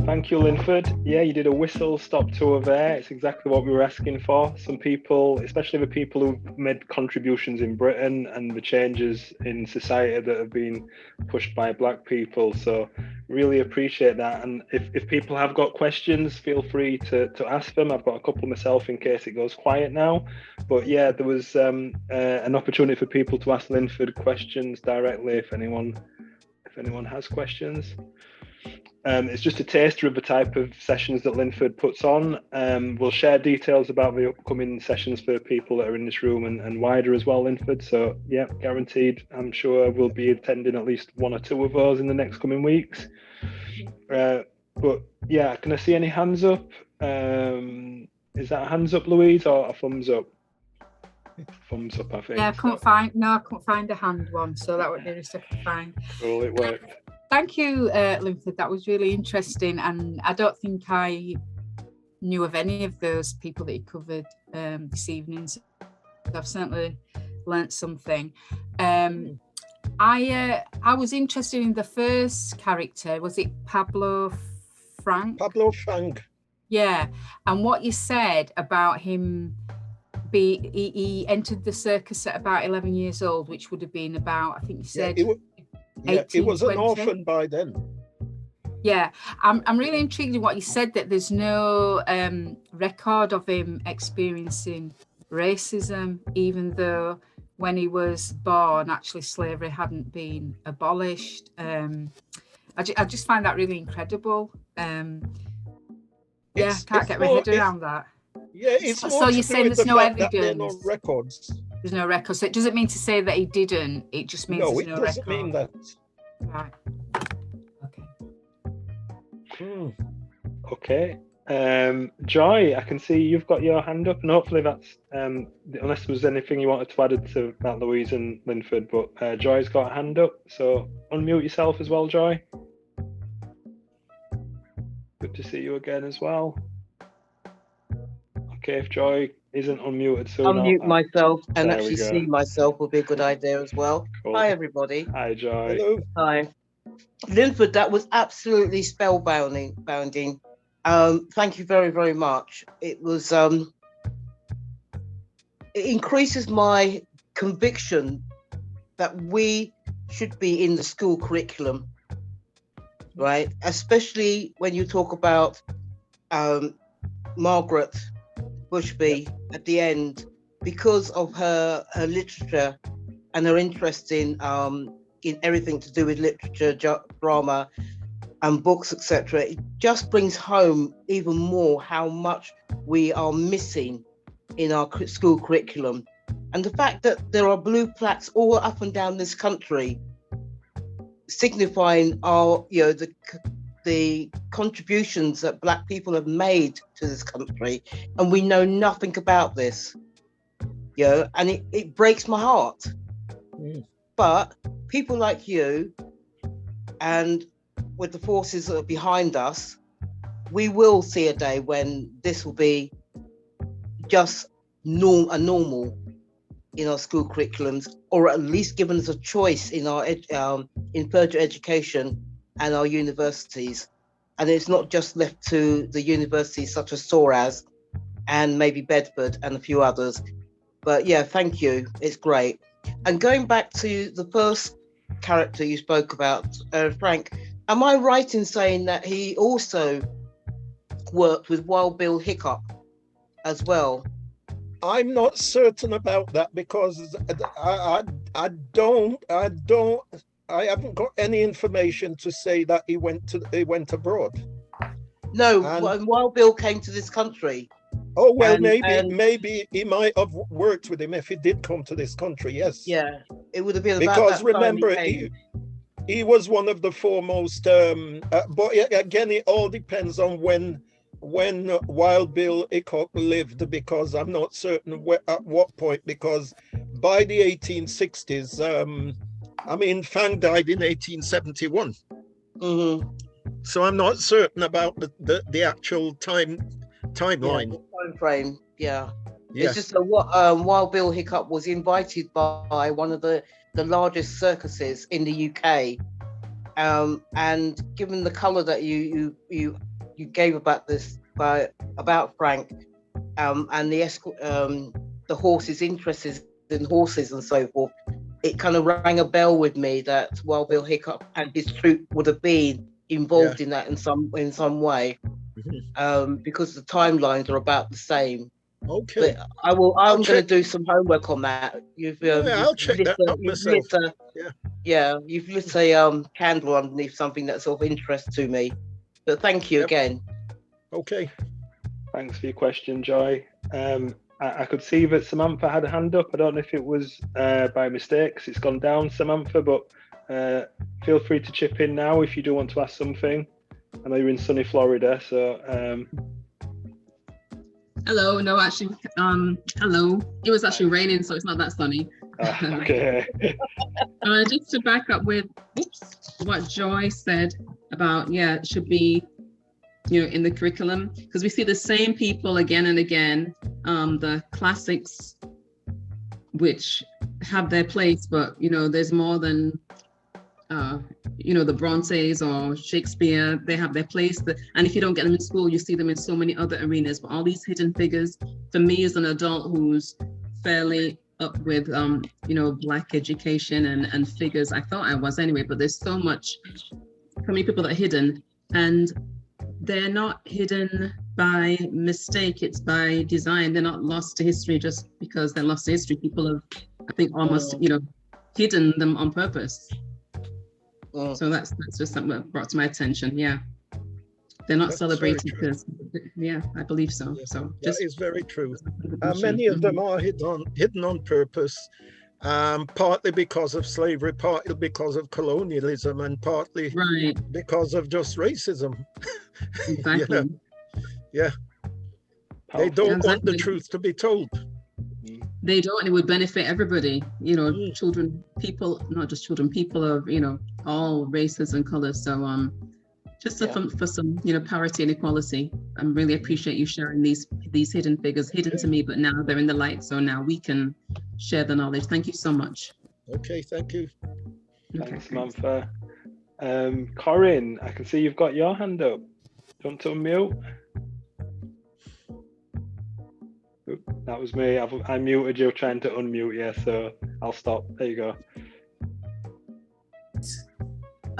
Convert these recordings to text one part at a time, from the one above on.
Thank you, Linford. Yeah, you did a whistle-stop tour there. It's exactly what we were asking for. Some people, especially the people who've made contributions in Britain and the changes in society that have been pushed by Black people. So really appreciate that. And if people have got questions, feel free to ask them. I've got a couple myself in case it goes quiet now. But yeah, there was an opportunity for people to ask Linford questions directly if anyone has questions. It's just a taster of the type of sessions that Linford puts on. We'll share details about the upcoming sessions for people that are in this room and wider as well, Linford. So yeah, guaranteed, I'm sure we'll be attending at least one or two of those in the next coming weeks. But yeah, can I see any hands up? Is that a hands up, Louise, or a thumbs up? Thumbs up, I think. Yeah, I couldn't find a hand one, so that would be the second find. Well, it worked. Thank you, Linford. That was really interesting, and I don't think I knew of any of those people that you covered this evening. So I've certainly learnt something. I was interested in the first character. Was it Pablo Frank? Pablo Frank. Yeah, and what you said about him. He entered the circus at about 11 years old, which would have been about, I think you said. Yeah, he was an orphan by then. Yeah, I'm really intrigued in what you said, that there's no record of him experiencing racism, even though when he was born, actually slavery hadn't been abolished. I just find that really incredible. Can't get my head around that. Yeah, it's more so you're saying there's no evidence. There are no records. There's no records. So it doesn't mean to say that he didn't. It just means there's no record. No, it doesn't mean that. Right. Okay. Okay. Joy, I can see you've got your hand up, and hopefully that's unless there was anything you wanted to add to that, Louise and Linford. But Joy's got a hand up, so unmute yourself as well, Joy. Good to see you again as well. Okay, if Joy isn't unmuted soon, unmute myself and actually see myself would be a good idea as well. Cool. Hi, everybody. Hi, Joy. Hello. Hi. Linford, that was absolutely spellbinding. Thank you very, very much. It was, it increases my conviction that we should be in the school curriculum, right? Especially when you talk about Margaret Bushby at the end, because of her literature and her interest in everything to do with literature, drama, and books, etc. It just brings home even more how much we are missing in our school curriculum, and the fact that there are blue plaques all up and down this country, signifying our, the contributions that Black people have made to this country, and we know nothing about this, and it breaks my heart. But people like you, and with the forces that are behind us, we will see a day when this will be just normal in our school curriculums, or at least given us a choice in our in further education and our universities. And it's not just left to the universities such as SORAS and maybe Bedford and a few others. But yeah, thank you. It's great. And going back to the first character you spoke about, Frank, am I right in saying that he also worked with Wild Bill Hickok as well? I'm not certain about that because I haven't got any information to say that he went abroad. No, when Wild Bill came to this country. Oh well, maybe he might have worked with him if he did come to this country. Yes. Yeah, it would have been about because that remember he was one of the foremost. But again, it all depends on when Wild Bill Hickok lived, because I'm not certain at what point, because by the 1860s, Fang died in 1871. Mm-hmm. So I'm not certain about the actual timeline. Time frame, yeah. It's just that Wild Bill Hickok was invited by one of the largest circuses in the UK, and given the colour that you you gave about this about Frank, and the horse's interests in horses and so forth, it kind of rang a bell with me that Wild Bill Hickok and his troop would have been involved in that in some way, because the timelines are about the same. Okay. But I'm going to do some homework on that. I'll check that out myself. You've lit a candle underneath something that's of interest to me. But thank you again. Okay. Thanks for your question, Joy. I could see that Samantha had a hand up. I don't know if it was by mistake, 'cause it's gone down, Samantha, but feel free to chip in now if you do want to ask something. I know you're in sunny Florida, so... Hello, no, actually, hello. It was actually raining, so it's not that sunny. Okay. Just to back up with what Joy said about, it should be, in the curriculum, because we see the same people again and again, the classics, which have their place, but, there's more than, the Brontes or Shakespeare, they have their place. And if you don't get them in school, you see them in so many other arenas. But all these hidden figures, for me as an adult who's fairly up with, Black education and figures, I thought I was anyway, but there's so many people that are hidden, and they're not hidden by mistake, it's by design. They're not lost to history just because they're lost to history. People have, I think, almost, hidden them on purpose. So that's just something that brought to my attention. They're not celebrated because, I believe so. So that is very true. Many of them are hidden on purpose, partly because of slavery, partly because of colonialism, and partly because of just racism. Exactly. They don't want the truth to be told. They don't, and it would benefit everybody, children, people, not just children, people of, all races and colors. So just for some, parity and equality. I really appreciate you sharing these hidden figures, hidden to me, but now they're in the light. So now we can share the knowledge. Thank you so much. Okay, thank you. Thanks, Samantha. Corinne, I can see you've got your hand up. Do you want to unmute? That was me. I muted you trying to unmute you, so I'll stop. There you go.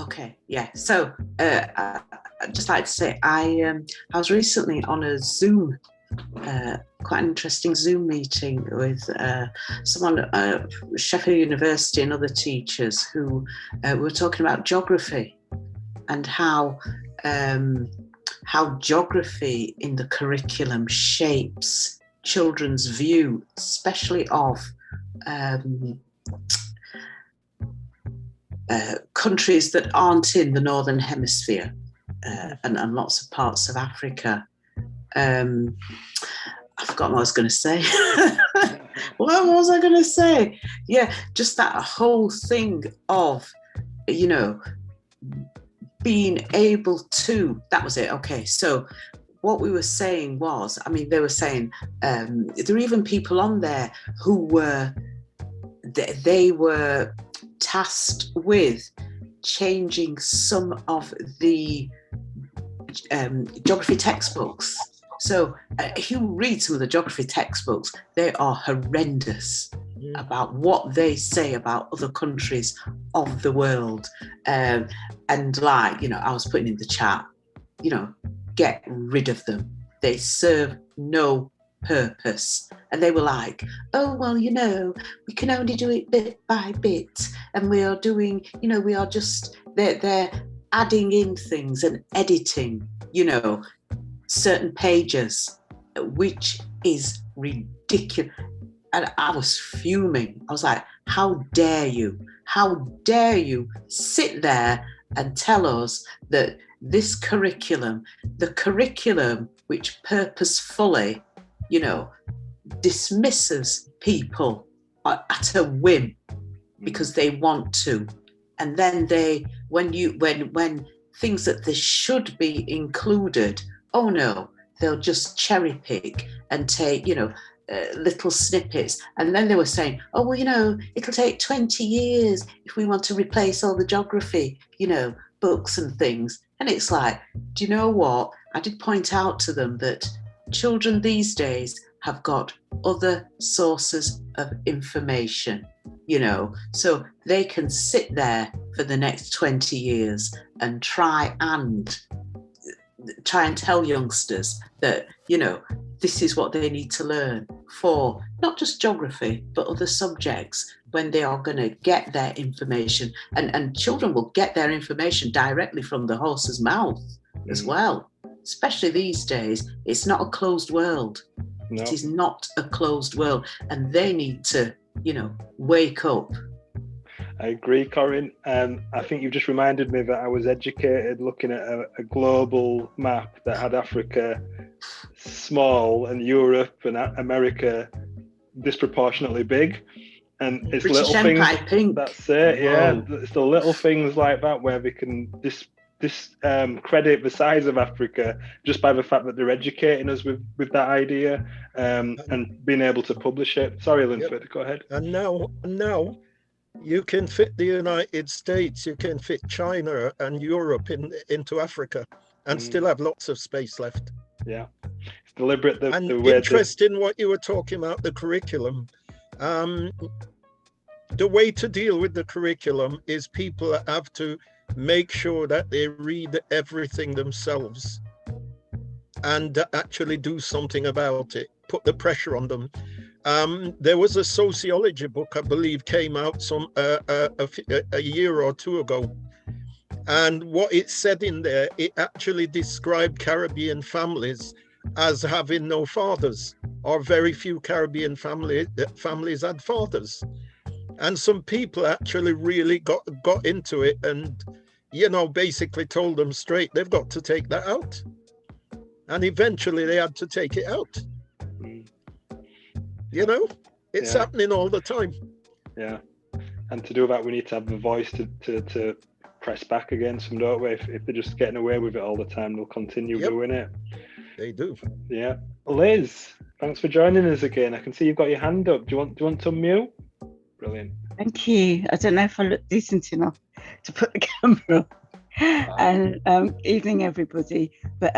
Okay, so I'd just like to say I was recently on a Zoom, quite an interesting Zoom meeting with someone at Sheffield University and other teachers who were talking about geography and how geography in the curriculum shapes children's view, especially of countries that aren't in the Northern Hemisphere and lots of parts of Africa. I've forgotten what I was going to say. What was I going to say? Yeah, just that whole thing of, being able to, that was it. Okay, so what we were saying was, they were saying, there were even people on there who were, they were tasked with changing some of the geography textbooks. So if you read some of the geography textbooks, they are horrendous about what they say about other countries of the world. And I was putting in the chat, get rid of them. They serve no purpose. And they were like, oh, well, we can only do it bit by bit. And we are doing, we are just, they're adding in things and editing, certain pages, which is ridiculous. And I was fuming. I was like, how dare you? How dare you sit there and tell us that this curriculum, the curriculum which purposefully, dismisses people at a whim because they want to. And then when things that they should be included, oh no, they'll just cherry pick and take, little snippets. And then they were saying, oh, well, it'll take 20 years if we want to replace all the geography, books and things. And it's like, do you know what? I did point out to them that children these days have got other sources of information, so they can sit there for the next 20 years and try and tell youngsters that, this is what they need to learn for not just geography, but other subjects when they are going to get their information. And children will get their information directly from the horse's mouth as well. Especially these days, it's not a closed world. No. It is not a closed world. And they need to, wake up. I agree, Corinne. I think you've just reminded me that I was educated looking at a global map that had Africa small and Europe and America disproportionately big. And it's British little Empire things. pink. That's it. Yeah, it's the little things like that where we can discredit the size of Africa just by the fact that they're educating us with that idea and being able to publish it. Sorry, Linford, go ahead. And now you can fit the United States, you can fit China and Europe into Africa and still have lots of space left. Yeah, it's deliberate. And interesting what you were talking about, the curriculum. The way to deal with the curriculum is people have to make sure that they read everything themselves and actually do something about it, put the pressure on them. There was a sociology book, I believe, came out a year or two ago. And what it said in there, it actually described Caribbean families as having no fathers, or very few Caribbean families had fathers. And some people actually really got into it and, basically told them straight, they've got to take that out. And eventually they had to take it out. It's happening all the time. Yeah. And to do that, we need to have the voice to press back against them, don't we? If they're just getting away with it all the time, they'll continue doing it. They do. Yeah. Liz, thanks for joining us again. I can see you've got your hand up. Do you want to unmute? Brilliant. Thank you. I don't know if I look decent enough to put the camera on. And evening, everybody. But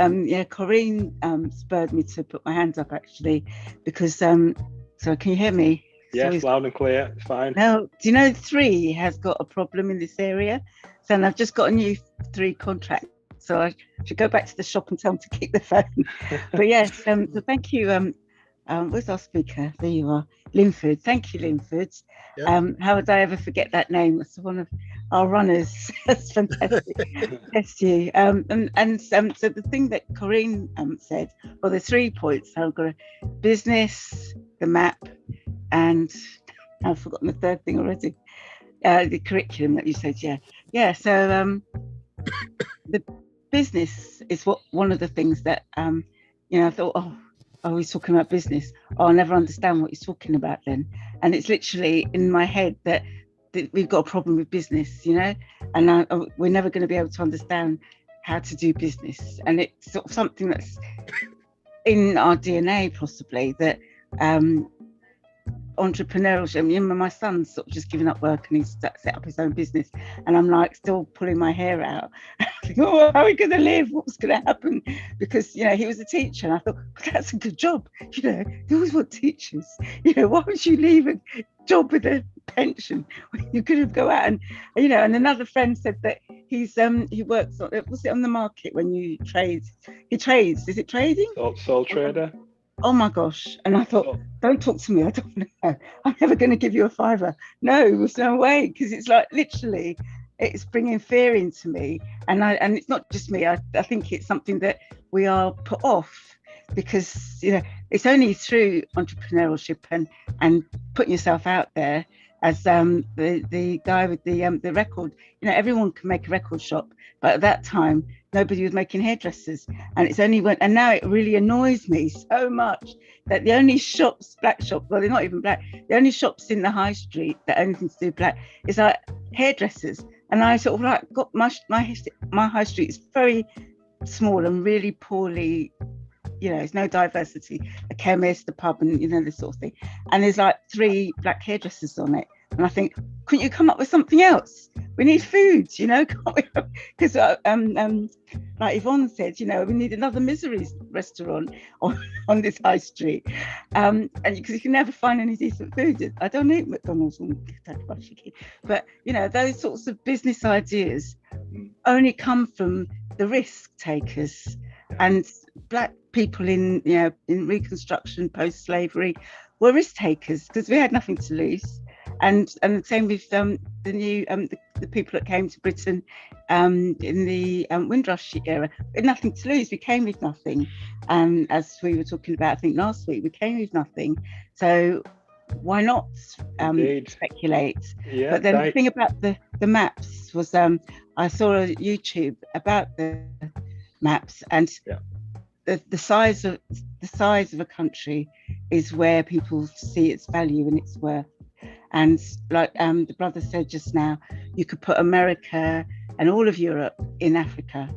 Corinne spurred me to put my hand up actually because so can you hear me? Yes, loud and clear. It's fine. Now, do you know 3 has got a problem in this area? So I've just got a new 3 contract. So I should go back to the shop and tell them to keep the phone. But yes, so thank you. Where's our speaker? There you are, Linford. Thank you, Linford. Yeah. How would I ever forget that name? It's one of our runners. That's fantastic. Bless you. So the thing that Corinne said, well, the 3 points. I've got a business, the map, and I've forgotten the 3rd thing already. The curriculum that you said. Yeah. So the business is one of the things that I thought, oh, he's talking about business. Oh, I'll never understand what he's talking about then. And it's literally in my head that we've got a problem with business, and we're never going to be able to understand how to do business. And it's sort of something that's in our DNA possibly, that entrepreneurship. My son's sort of just given up work and he's set up his own business, and I'm like still pulling my hair out. How are we going to live? What's going to happen? Because he was a teacher, and I thought, that's a good job. They always want teachers. Why would you leave a job with a pension when you could have go out and And another friend said that he works on, was it on the market when you trade? He trades. Is it trading? Sole trader. Oh my gosh. And I thought, don't talk to me. I don't know. I'm never going to give you a fiver. No, there's no way. Because it's like literally, it's bringing fear into me. And it's not just me. I think it's something that we are put off because, it's only through entrepreneurship and putting yourself out there as the guy with the record, everyone can make a record shop. But at that time, nobody was making hairdressers, and it's only and now it really annoys me so much that the only black shops, well, they're not even black, the only shops in the high street that anything to do black is like hairdressers. And I sort of got my high street is very small and really poorly, there's no diversity, a chemist, a pub, and this sort of thing. And there's like 3 black hairdressers on it. And I think, couldn't you come up with something else? We need food, you know, because like Yvonne said, you know, we need another misery restaurant on this high street, and because you can never find any decent food. I don't eat McDonald's and Kentucky Fried Chicken, but you know, those sorts of business ideas only come from the risk takers, and black people in, you know, in Reconstruction, post-slavery, were risk takers because we had nothing to lose. And the same with the new the people that came to Britain in the Windrush era. We had nothing to lose. We came with nothing. As we were talking about, I think last week, we came with nothing. So why not speculate? Yeah, but then the thing about the maps was I saw a YouTube about the maps, and the size of a country is where people see its value and its worth. And like the brother said just now, you could put America and all of Europe in Africa.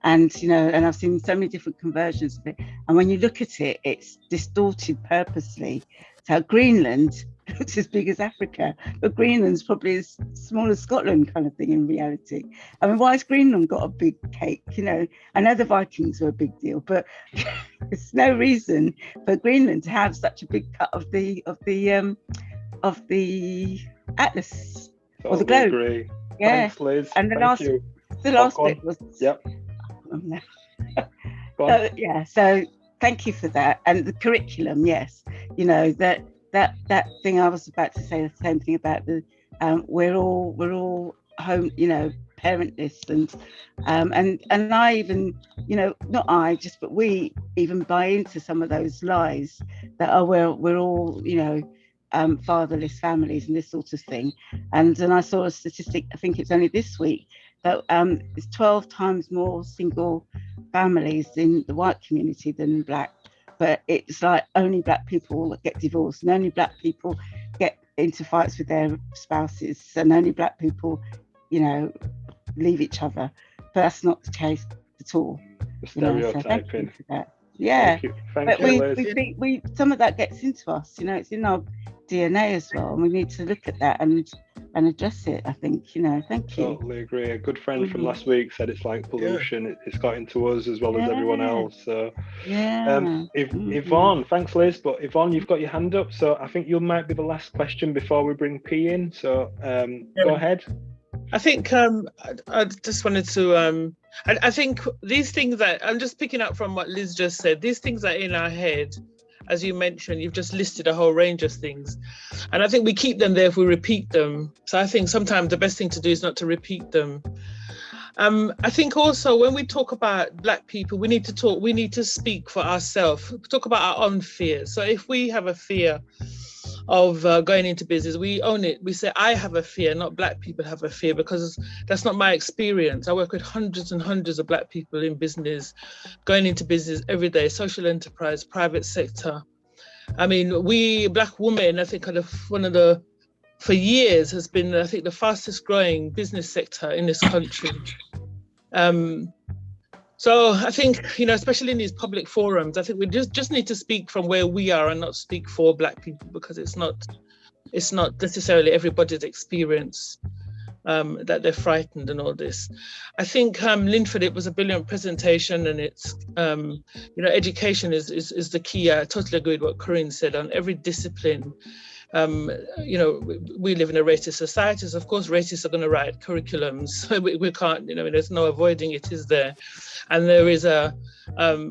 And, you know, and I've seen so many different conversions of it. And when you look at it, it's distorted purposely. So Greenland looks as big as Africa, but Greenland's probably as small as Scotland kind of thing in reality. I mean, why has Greenland got a big cake? You know, I know the Vikings were a big deal, but there's no reason for Greenland to have such a big cut of the atlas or the globe. Agree. Yeah. Thanks, Liz. And the last bit was so thank you for that. And the curriculum, yes, you know, that thing I was about to say, the same thing about the we're all home, you know, parentless, and I even, you know, not I just, but we even buy into some of those lies that we're all, you know, fatherless families and this sort of thing. And I saw a statistic, I think it's only this week, that it's 12 times more single families in the white community than black. But it's like only black people get divorced, and only black people get into fights with their spouses, and only black people, you know, leave each other. But that's not the case at all. The stereotyping. So thank you for that. Yeah, Thank you, Liz. we think some of that gets into us, you know, it's in our DNA as well, and we need to look at that and address it, I think, you know. Thank you. Totally agree. A good friend from last week said it's like pollution. It's got into us as well as everyone else. So Yvonne, thanks, Liz, but Yvonne, you've got your hand up, so I think you might be the last question before we bring P in, so go ahead. I think I just wanted to I think these things that I'm just picking up from what Liz just said, these things are in our head. As you mentioned, you've just listed a whole range of things. And I think we keep them there if we repeat them. So I think sometimes the best thing to do is not to repeat them. I think also when we talk about black people, we need to speak for ourselves, talk about our own fears. So if we have a fear of going into business, we own it. We say, I have a fear, not black people have a fear, because that's not my experience. I work with hundreds and hundreds of black people in business, going into business every day, social enterprise, private sector. I mean, we black women, I think for years has been, I think, the fastest growing business sector in this country. So I think, you know, especially in these public forums, I think we just need to speak from where we are and not speak for black people, because it's not necessarily everybody's experience that they're frightened and all this. I think Linford, it was a brilliant presentation, and it's you know, education is the key. I totally agree with what Corinne said on every discipline. You know, we live in a racist society, so of course racists are going to write curriculums. So we can't, you know, there's no avoiding it, is there? And there is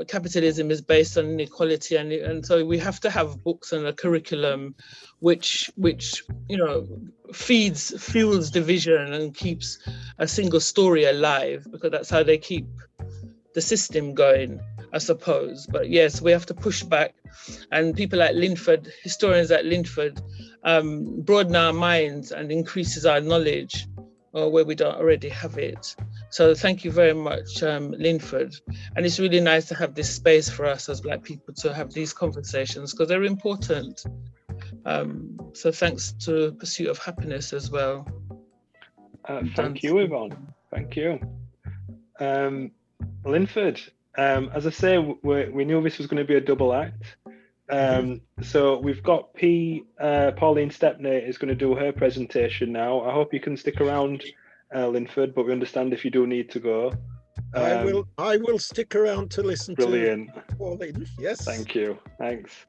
capitalism is based on inequality, and so we have to have books and a curriculum which you know, fuels division and keeps a single story alive, because that's how they keep the system going, I suppose. But yes, we have to push back, and people like Linford, historians like Linford, broaden our minds and increases our knowledge where we don't already have it. So thank you very much, Linford. And it's really nice to have this space for us as black people to have these conversations, because they're important. So thanks to Pursuit of Happiness as well. Thank you, Yvonne. Thank you. Linford, as I say, we knew this was going to be a double act. So we've got Pauline Stepney is going to do her presentation now. I hope you can stick around, Linford, but we understand if you do need to go. I will stick around to listen brilliant. to Pauline. Yes. Thank you. Thanks.